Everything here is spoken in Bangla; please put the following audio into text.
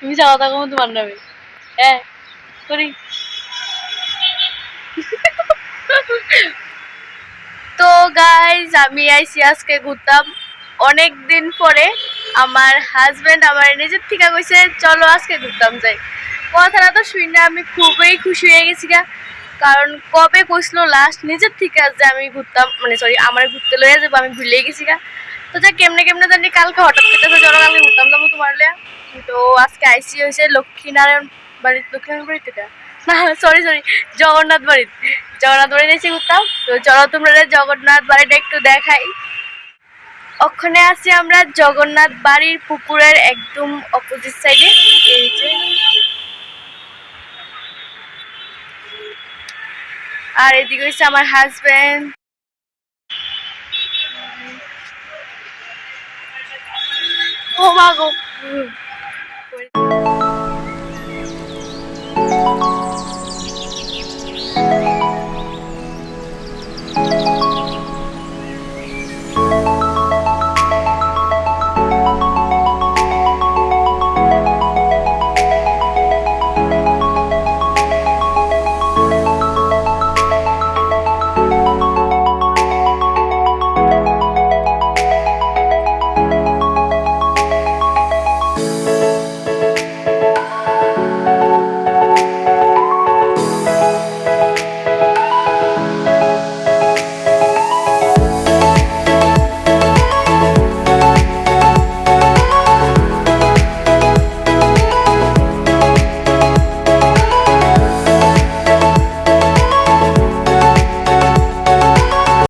মিশা কথা কম তোমার নামে হ্যাঁ করি। তো গাইজ আমি আইসি আজকে ঘুরতাম অনেক দিন পরে। আমার হাজবেন্ড আমার নিজের থেকে কইছে চলো আজকে ঘুরতাম যাই। কথাটা তো শুনে আমি খুবই খুশি হয়ে গেছি গা, কারণ কবে কইছিল লাস্ট নিজের থেকে যে আমি ঘুরতাম, মানে সরি আমার ঘুরতে লইয়া যাবো, আমি ভুলে গেছি গা। তো যা কেমনে কেমনে জানি কালকে হঠাৎ করে চলো কালকে ঘুরতাম যাবো তোমার লিয়া। তো আজকে আইসি হয়েছে লক্ষ্মীনারায়ণ বাড়ির, লক্ষ্মীনারায়ণ বাড়িতে না সরি সরি জগন্নাথ বাড়িতে, জগন্নাথ বাড়িতে এসে ঘুরতাম। তো চলো তোমরা জগন্নাথ বাড়িটা একটু দেখাই। ওখানে আছি আমরা জগন্নাথ বাড়ির পুকুরের একদম অপোজিট সাইডে। এই যে আর এদিকে হচ্ছে আমার হাজবেন্ড। ও মা গো